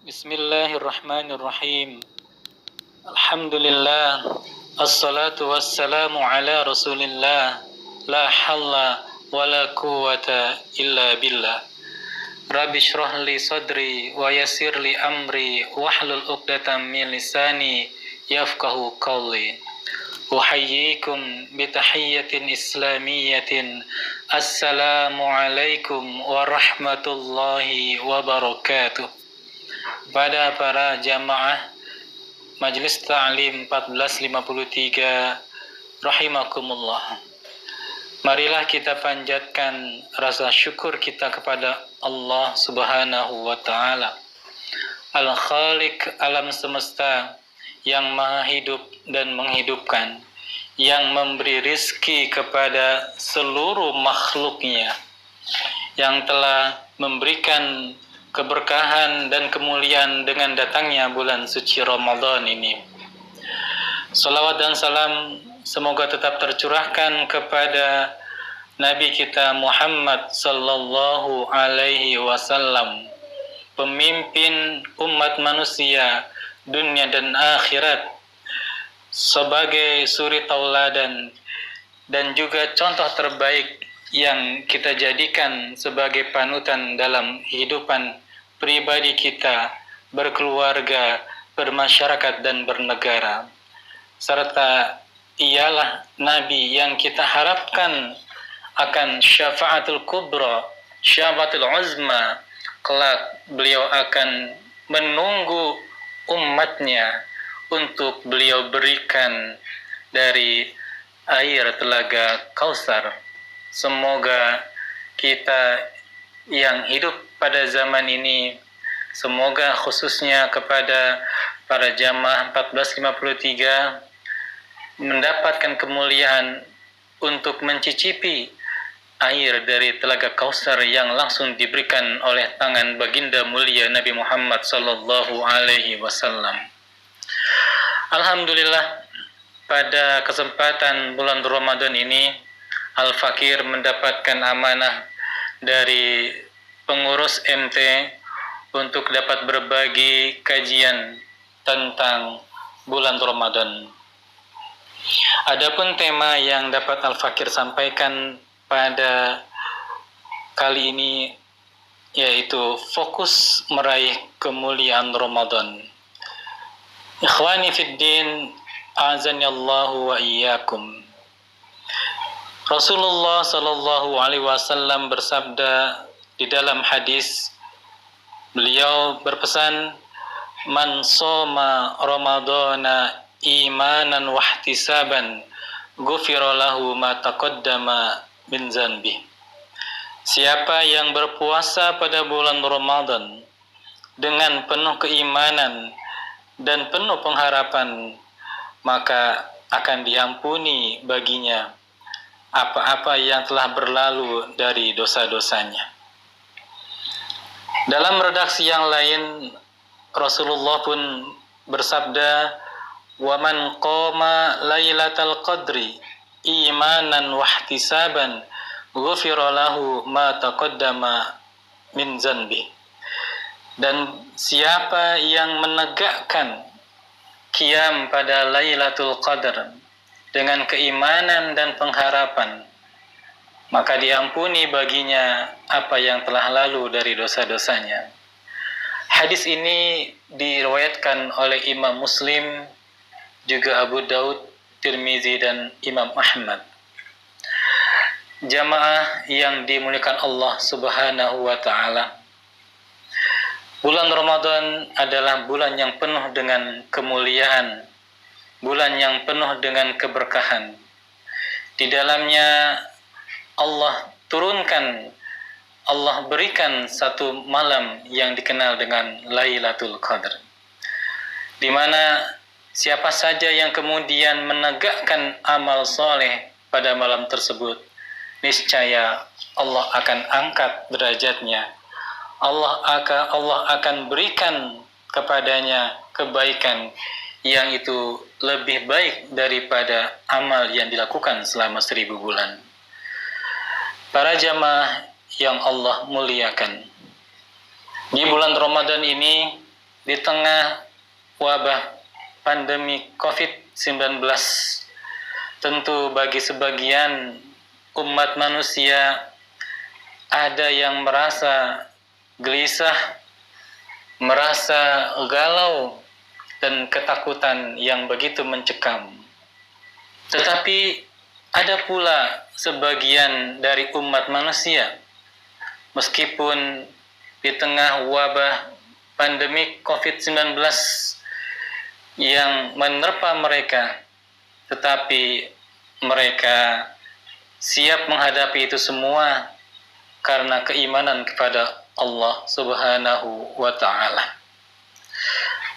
Bismillahirrahmanirrahim. Alhamdulillah. Assalatu wassalamu ala rasulillah. La halla wa la quwata illa billah. Rabbi shrah li sadri wa yassir li amri wahlul 'uqdatam min lisani yafqahu qawli. Uhayyikum bitahiyyatin islamiyyatin. Assalamu alaikum warahmatullahi wabarakatuh. Pada para jamaah Majelis Ta'lim 1453 rahimakumullah. Marilah kita panjatkan rasa syukur kita kepada Allah Subhanahu wa taala, Al-Khaliq alam semesta, yang maha hidup dan menghidupkan, yang memberi rizki kepada seluruh makhluknya, yang telah memberikan keberkahan dan kemuliaan dengan datangnya bulan suci Ramadan ini. Salawat dan salam semoga tetap tercurahkan kepada Nabi kita Muhammad sallallahu alaihi wasallam, pemimpin umat manusia dunia dan akhirat, sebagai suri tauladan dan juga contoh terbaik yang kita jadikan sebagai panutan dalam kehidupan pribadi kita, berkeluarga, bermasyarakat dan bernegara. Serta ialah Nabi yang kita harapkan akan syafaatul kubra, syafaatul uzma, kelak beliau akan menunggu umatnya untuk beliau berikan dari air telaga Kausar. Semoga kita yang hidup pada zaman ini, semoga khususnya kepada para jamaah 1453 mendapatkan kemuliaan untuk mencicipi air dari telaga Kausar yang langsung diberikan oleh tangan baginda mulia Nabi Muhammad sallallahu alaihi wasallam. Alhamdulillah, pada kesempatan bulan Ramadan ini Al-Fakir mendapatkan amanah dari pengurus MT untuk dapat berbagi kajian tentang bulan Ramadan. Adapun tema yang dapat Al-Fakir sampaikan pada kali ini yaitu fokus meraih kemuliaan Ramadan. Ikhwani fid din, azanillahu wa iyyakum. Rasulullah sallallahu alaihi wasallam bersabda di dalam hadis, beliau berpesan, man shoma ramadhana imanan wahtisaban ghufira lahu ma taqaddama min dzanbi. Siapa yang berpuasa pada bulan Ramadan dengan penuh keimanan dan penuh pengharapan, maka akan diampuni baginya apa-apa yang telah berlalu dari dosa-dosanya. Dalam redaksi yang lain, Rasulullah pun bersabda, wa man qama lailatal qadri imanan wahtisaban ghufira lahu ma taqaddama min dzanbi. Dan siapa yang menegakkan qiyam pada Lailatul Qadar dengan keimanan dan pengharapan, maka diampuni baginya apa yang telah lalu dari dosa-dosanya. Hadis ini diriwayatkan oleh Imam Muslim, juga Abu Daud, Tirmizi dan Imam Ahmad. Jamaah yang dimuliakan Allah Subhanahu wa taala, bulan Ramadan adalah bulan yang penuh dengan kemuliaan, bulan yang penuh dengan keberkahan. Di dalamnya Allah turunkan, Allah berikan satu malam yang dikenal dengan Lailatul Qadar, di mana siapa saja yang kemudian menegakkan amal soleh pada malam tersebut, niscaya Allah akan angkat derajatnya. Allah akan berikan kepadanya kebaikan yang itu lebih baik daripada amal yang dilakukan selama 1000 bulan. Para jamaah yang Allah muliakan, di bulan Ramadan ini di tengah wabah pandemi COVID-19, tentu bagi sebagian umat manusia ada yang merasa gelisah, merasa galau, dan ketakutan yang begitu mencekam. Tetapi ada pula sebagian dari umat manusia, meskipun di tengah wabah pandemi COVID-19 yang menerpa mereka, tetapi mereka siap menghadapi itu semua karena keimanan kepada Allah Subhanahu wa ta'ala.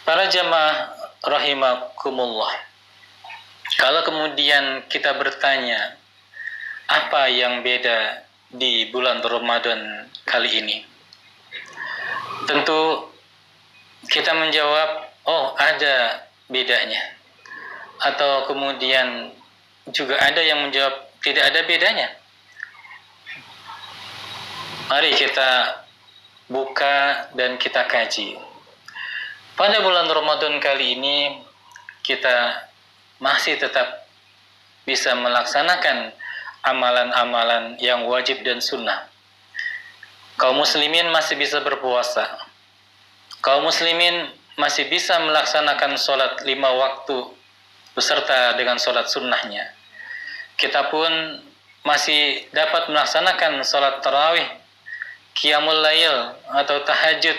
Para jamaah rahimakumullah, kalau kemudian kita bertanya, apa yang beda di bulan Ramadan kali ini? Tentu kita menjawab, oh ada bedanya. Atau kemudian juga ada yang menjawab, tidak ada bedanya. Mari kita buka dan kita kaji. Pada bulan Ramadan kali ini, kita masih tetap bisa melaksanakan amalan-amalan yang wajib dan sunnah. Kaum muslimin masih bisa berpuasa. Kaum muslimin masih bisa melaksanakan sholat 5 waktu beserta dengan sholat sunnahnya. Kita pun masih dapat melaksanakan sholat tarawih, qiyamul lail atau tahajud,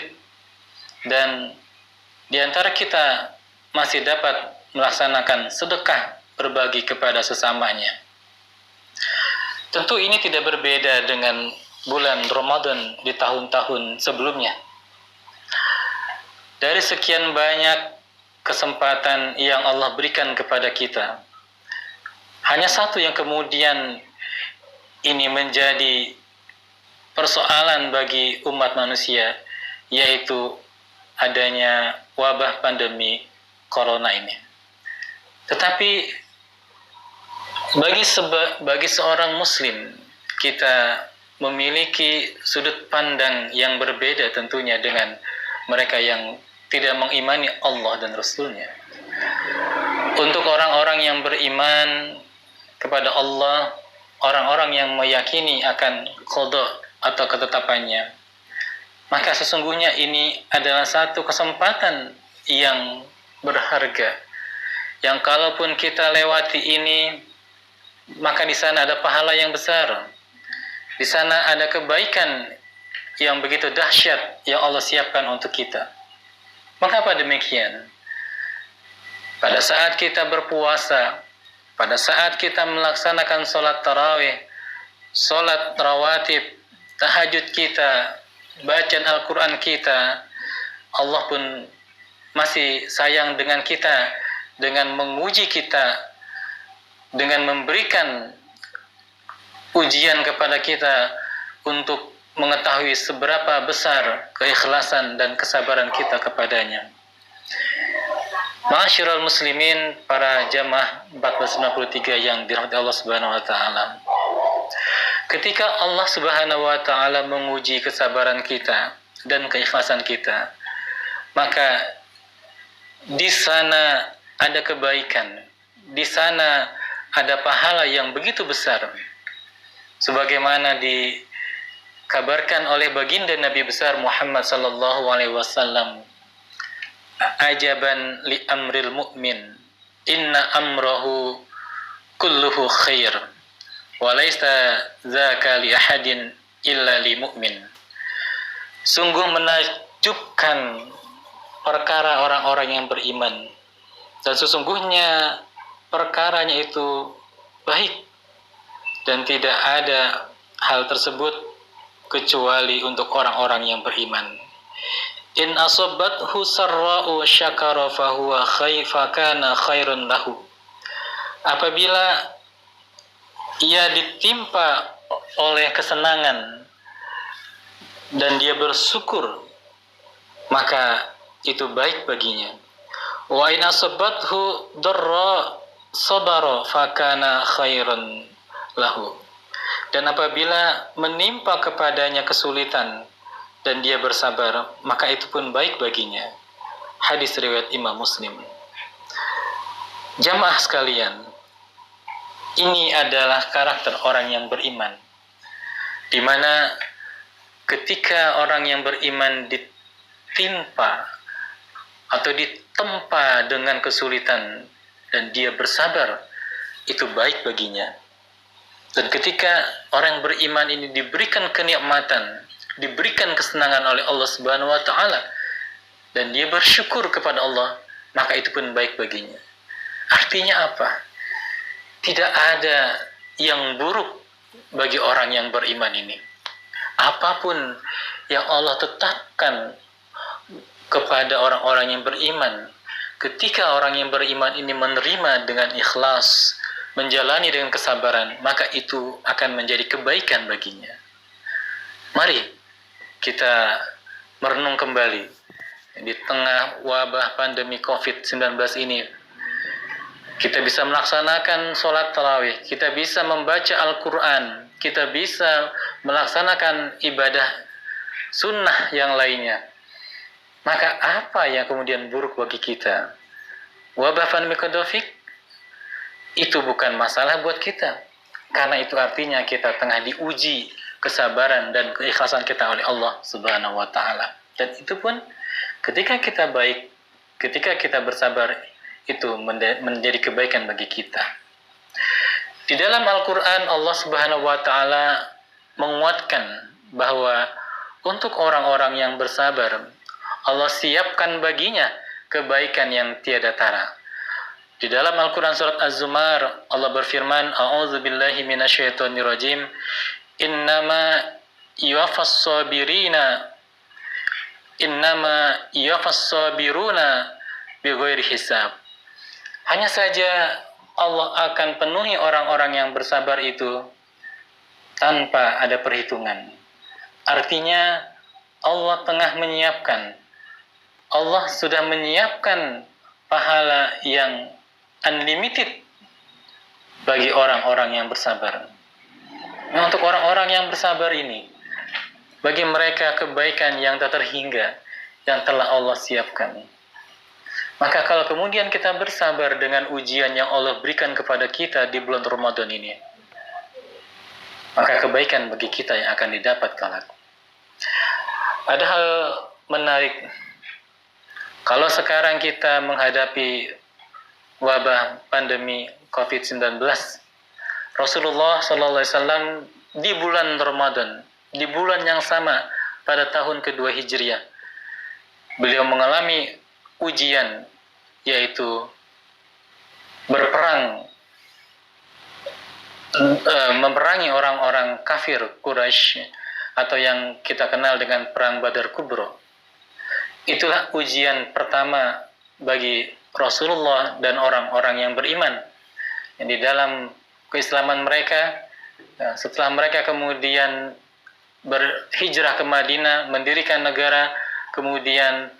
dan di antara kita masih dapat melaksanakan sedekah berbagi kepada sesamanya. Tentu ini tidak berbeda dengan bulan Ramadan di tahun-tahun sebelumnya. Dari sekian banyak kesempatan yang Allah berikan kepada kita, hanya satu yang kemudian ini menjadi persoalan bagi umat manusia, yaitu adanya wabah pandemi corona ini. Tetapi bagi seorang muslim, kita memiliki sudut pandang yang berbeda tentunya dengan mereka yang tidak mengimani Allah dan Rasul-Nya. Untuk orang-orang yang beriman kepada Allah, orang-orang yang meyakini akan qada atau ketetapannya, maka sesungguhnya ini adalah satu kesempatan yang berharga, yang kalaupun kita lewati ini, maka di sana ada pahala yang besar. Di sana ada kebaikan yang begitu dahsyat yang Allah siapkan untuk kita. Mengapa demikian? Pada saat kita berpuasa, pada saat kita melaksanakan sholat tarawih, sholat rawatib, tahajud kita, bacaan Al-Quran kita, Allah pun masih sayang dengan kita, dengan menguji kita, dengan memberikan ujian kepada kita untuk mengetahui seberapa besar keikhlasan dan kesabaran kita kepadanya. Ma'asyiral muslimin, para jamaah 1463 yang dirahmati Allah Subhanahu wa taala. Ketika Allah Subhanahu wa taala menguji kesabaran kita dan keikhlasan kita, maka di sana ada kebaikan, di sana ada pahala yang begitu besar. Sebagaimana dikabarkan oleh baginda Nabi besar Muhammad sallallahu alaihi wasallam, ajaban li amril mu'min, inna amrahu kulluhu khair, wa laysa dzaka li ahadin illa li mu'min. Sungguh menakjubkan perkara orang-orang yang beriman, dan sesungguhnya perkaranya itu baik, dan tidak ada hal tersebut kecuali untuk orang-orang yang beriman. In asabathu sarra'u syakara fahuwa kana khairun lahu. Apabila ia ditimpa oleh kesenangan dan dia bersyukur, maka itu baik baginya. Wa in asabathu darra sabara fakana khairun lahu. Dan apabila menimpa kepadanya kesulitan dan dia bersabar, maka itu pun baik baginya. Hadis riwayat Imam Muslim. Jamaah sekalian, ini adalah karakter orang yang beriman, di mana ketika orang yang beriman ditimpa atau ditempa dengan kesulitan dan dia bersabar, itu baik baginya. Dan ketika orang beriman ini diberikan kenikmatan, diberikan kesenangan oleh Allah Subhanahu wa taala dan dia bersyukur kepada Allah, maka itu pun baik baginya. Artinya apa? Tidak ada yang buruk bagi orang yang beriman ini. Apapun yang Allah tetapkan kepada orang-orang yang beriman, ketika orang yang beriman ini menerima dengan ikhlas, menjalani dengan kesabaran, maka itu akan menjadi kebaikan baginya. Mari kita merenung kembali di tengah wabah pandemi COVID-19 ini. Kita bisa melaksanakan sholat tarawih, kita bisa membaca Al-Quran, kita bisa melaksanakan ibadah sunnah yang lainnya. Maka apa yang kemudian buruk bagi kita? Wabah pandemi COVID itu bukan masalah buat kita, karena itu artinya kita tengah diuji kesabaran dan keikhlasan kita oleh Allah Subhanahu wa taala. Dan itu pun ketika kita baik, ketika kita bersabar, itu menjadi kebaikan bagi kita. Di dalam Al-Quran Allah Subhanahu wa taala menguatkan bahwa untuk orang-orang yang bersabar, Allah siapkan baginya kebaikan yang tiada tara. Di dalam Al-Quran surat Az-Zumar Allah berfirman, A'udzubillahi minasyaitonirrajim, Innama yuwaffas sabiruna bighairi hisab. Hanya saja Allah akan penuhi orang-orang yang bersabar itu tanpa ada perhitungan. Artinya Allah tengah menyiapkan, Allah sudah menyiapkan pahala yang unlimited bagi orang-orang yang bersabar. Nah, untuk orang-orang yang bersabar ini, bagi mereka kebaikan yang tak terhingga yang telah Allah siapkan. Maka kalau kemudian kita bersabar dengan ujian yang Allah berikan kepada kita di bulan Ramadan ini, maka kebaikan bagi kita yang akan didapat kelak. Ada hal menarik. Kalau sekarang kita menghadapi wabah pandemi COVID-19, Rasulullah SAW di bulan Ramadan, di bulan yang sama pada tahun kedua Hijriah, beliau mengalami ujian, yaitu memerangi orang-orang kafir Quraisy atau yang kita kenal dengan perang Badar Kubro. Itulah ujian pertama bagi Rasulullah dan orang-orang yang beriman. Yang di dalam keislaman mereka, setelah mereka kemudian berhijrah ke Madinah, mendirikan negara, kemudian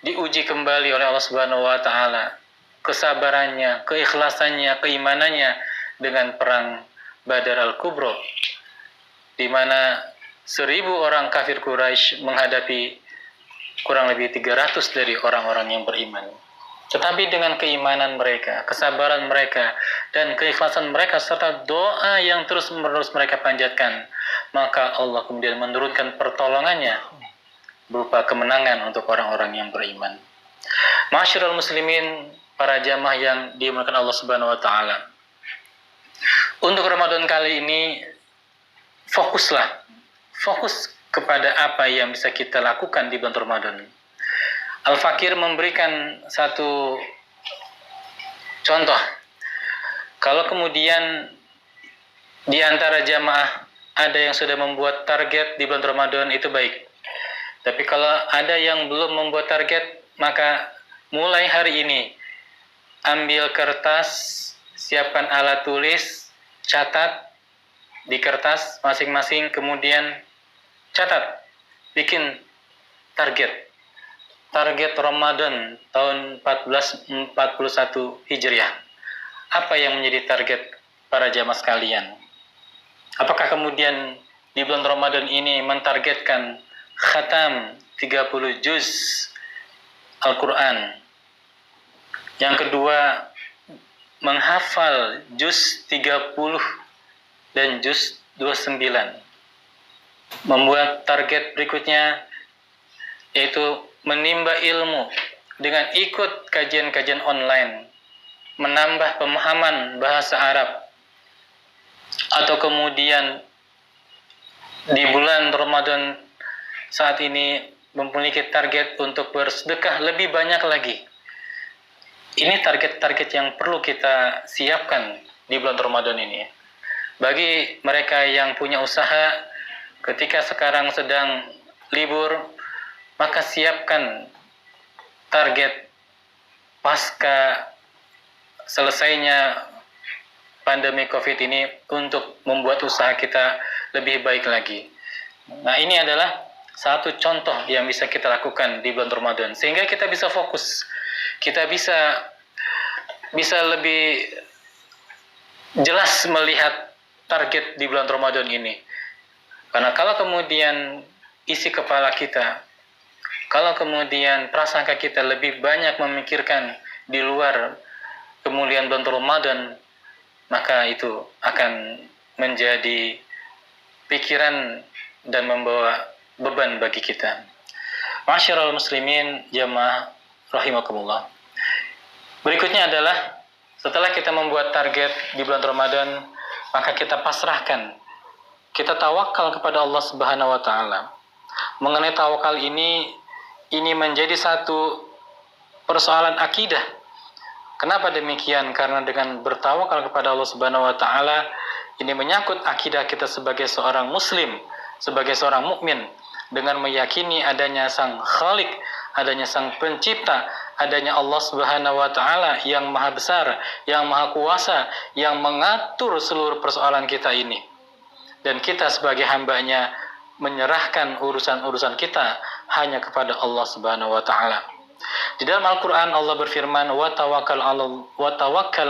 diuji kembali oleh Allah Subhanahu wa taala kesabarannya, keikhlasannya, keimanannya dengan perang Badar Al-Kubro, di mana 1000 orang kafir Quraisy menghadapi kurang lebih 300 dari orang-orang yang beriman. Tetapi dengan keimanan mereka, kesabaran mereka, dan keikhlasan mereka, serta doa yang terus-menerus mereka panjatkan, maka Allah kemudian menurunkan pertolongannya berupa kemenangan untuk orang-orang yang beriman. Ma'asyiral muslimin, para jamaah yang dimuliakan Allah Subhanahu wa taala. Untuk Ramadan kali ini fokus kepada apa yang bisa kita lakukan di bulan Ramadan. Al-Fakir memberikan satu contoh. Kalau kemudian di antara jamaah ada yang sudah membuat target di bulan Ramadan, itu baik. Tapi kalau ada yang belum membuat target, maka mulai hari ini ambil kertas, siapkan alat tulis, catat di kertas masing-masing, kemudian catat, bikin target Ramadan tahun 1441 Hijriah. Apa yang menjadi target para jamaah sekalian? Apakah kemudian di bulan Ramadan ini mentargetkan khatam 30 juz Al-Quran. Yang kedua, menghafal juz 30 dan juz 29. Membuat target berikutnya yaitu menimba ilmu dengan ikut kajian-kajian online, menambah pemahaman bahasa Arab, atau kemudian di bulan Ramadan saat ini memiliki target untuk bersedekah lebih banyak lagi. Ini target-target yang perlu kita siapkan di bulan Ramadan ini. Bagi mereka yang punya usaha, ketika sekarang sedang libur, maka siapkan target pasca selesainya pandemi COVID ini untuk membuat usaha kita lebih baik lagi. Nah, ini adalah satu contoh yang bisa kita lakukan di bulan Ramadan, sehingga kita bisa fokus, kita bisa lebih jelas melihat target di bulan Ramadan ini. Karena kalau kemudian isi kepala kita, kalau kemudian prasangka kita lebih banyak memikirkan di luar kemuliaan bulan Ramadan, maka itu akan menjadi pikiran dan membawa beban bagi kita. Ma'asyiral muslimin jamaah rahimakumullah. Berikutnya adalah setelah kita membuat target di bulan Ramadan, maka kita pasrahkan, kita tawakal kepada Allah Subhanahu wa taala. Mengenai tawakal ini menjadi satu persoalan akidah. Kenapa demikian? Karena dengan bertawakal kepada Allah Subhanahu wa taala ini menyangkut akidah kita sebagai seorang muslim, sebagai seorang mukmin, dengan meyakini adanya Sang Khalik, adanya Sang Pencipta, adanya Allah Subhanahu wa taala yang Maha Besar, yang Maha Kuasa, yang mengatur seluruh persoalan kita ini. Dan kita sebagai hamba-Nya menyerahkan urusan-urusan kita hanya kepada Allah Subhanahu wa taala. Di dalam Al-Qur'an Allah berfirman, "Wa tawakkal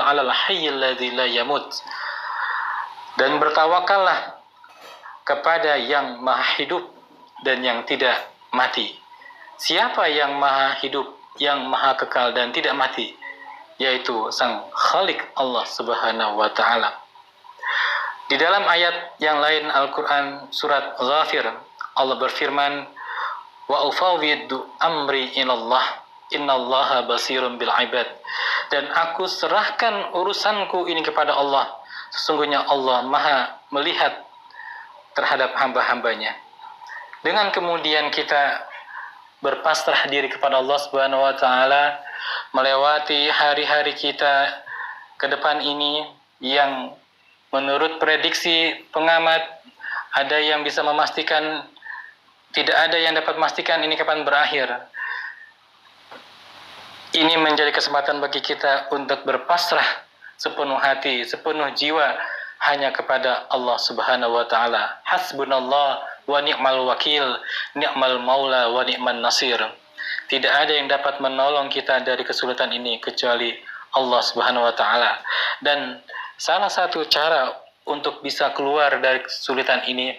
'alal hayyil ladzi la yamut." Dan bertawakallah kepada yang Maha Hidup dan yang tidak mati. Siapa yang Maha Hidup, yang Maha Kekal dan tidak mati? Yaitu Sang Khalik Allah Subhanahu wa taala. Di dalam ayat yang lain Al-Quran surat Ghafir, Allah berfirman, "Wa ufawwidu amri ilallah, innallaha basirun bil ibad." Dan aku serahkan urusanku ini kepada Allah. Sesungguhnya Allah Maha melihat terhadap hamba-hambanya. Dengan kemudian kita berpasrah diri kepada Allah Subhanahu wa taala, melewati hari-hari kita ke depan ini yang menurut prediksi pengamat ada yang bisa memastikan, tidak ada yang dapat memastikan ini kapan berakhir. Ini menjadi kesempatan bagi kita untuk berpasrah sepenuh hati, sepenuh jiwa hanya kepada Allah Subhanahu wa taala. Hasbunallah wa ni'mal wakil, ni'mal maula wa ni'man nasir. Tidak ada yang dapat menolong kita dari kesulitan ini kecuali Allah Subhanahu wa taala. Dan salah satu cara untuk bisa keluar dari kesulitan ini,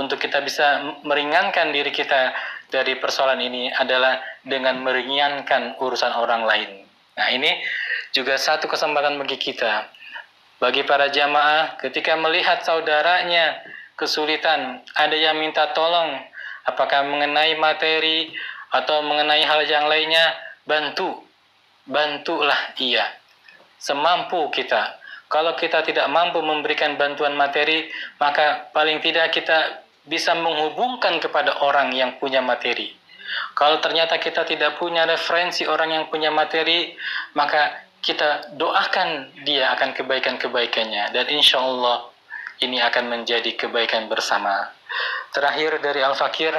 untuk kita bisa meringankan diri kita dari persoalan ini adalah dengan meringankan urusan orang lain. Nah, ini juga satu kesempatan bagi kita. Bagi para jamaah, ketika melihat saudaranya kesulitan, ada yang minta tolong, apakah mengenai materi atau mengenai hal yang lainnya, bantulah ia semampu kita. Kalau kita tidak mampu memberikan bantuan materi, maka paling tidak kita bisa menghubungkan kepada orang yang punya materi. Kalau ternyata kita tidak punya referensi orang yang punya materi, maka kita doakan dia akan kebaikan-kebaikannya. Dan insya Allah ini akan menjadi kebaikan bersama. Terakhir dari Al-Fakir,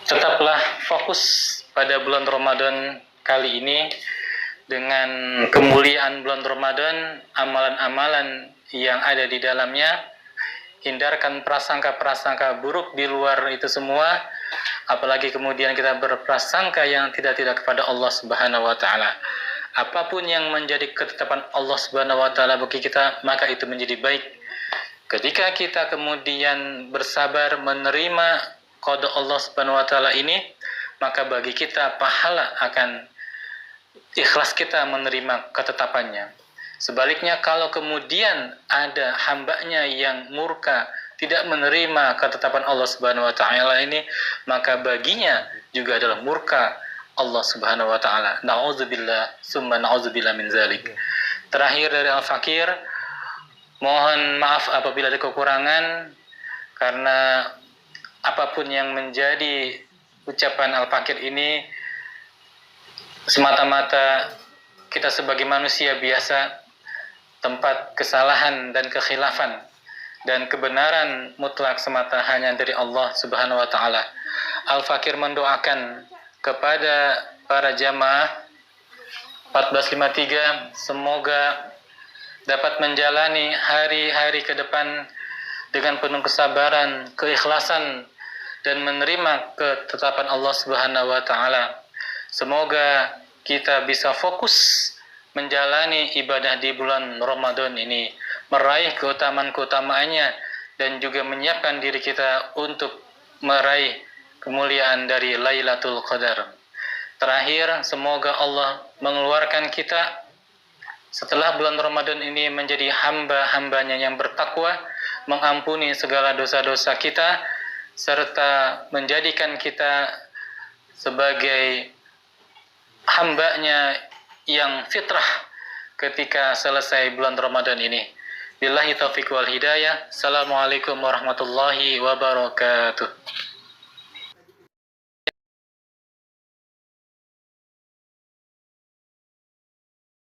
tetaplah fokus pada bulan Ramadan kali ini. Dengan kemuliaan bulan Ramadan, amalan-amalan yang ada di dalamnya, hindarkan prasangka-prasangka buruk di luar itu semua, apalagi kemudian kita berprasangka yang tidak-tidak kepada Allah Subhanahu wa taala. Apapun yang menjadi ketetapan Allah Subhanahu wa taala bagi kita, maka itu menjadi baik. Ketika kita kemudian bersabar menerima qada Allah Subhanahu wa taala ini, maka bagi kita pahala akan ikhlas kita menerima ketetapannya. Sebaliknya kalau kemudian ada hambanya yang murka, tidak menerima ketetapan Allah Subhanahu wa taala ini, maka baginya juga adalah murka Allah Subhanahu wa taala. Nauzubillah, summa nauzubillah min zalik. Terakhir dari Al-Fakir, mohon maaf apabila ada kekurangan, karena apapun yang menjadi ucapan Al-Fakir ini semata-mata kita sebagai manusia biasa, tempat kesalahan dan kekhilafan, dan kebenaran mutlak semata hanya dari Allah Subhanahu wa taala. Al-Fakir mendoakan kepada para jamaah 1453 semoga dapat menjalani hari-hari ke depan dengan penuh kesabaran, keikhlasan, dan menerima ketetapan Allah Subhanahu wa taala. Semoga kita bisa fokus menjalani ibadah di bulan Ramadan ini, meraih keutamaan-keutamaannya, dan juga menyiapkan diri kita untuk meraih kemuliaan dari Lailatul Qadar. Terakhir, semoga Allah mengeluarkan kita setelah bulan Ramadan ini menjadi hamba-hambanya yang bertakwa, mengampuni segala dosa-dosa kita, serta menjadikan kita sebagai hambanya yang fitrah ketika selesai bulan Ramadan ini. Billahi taufiq wal hidayah. Assalamualaikum warahmatullahi wabarakatuh.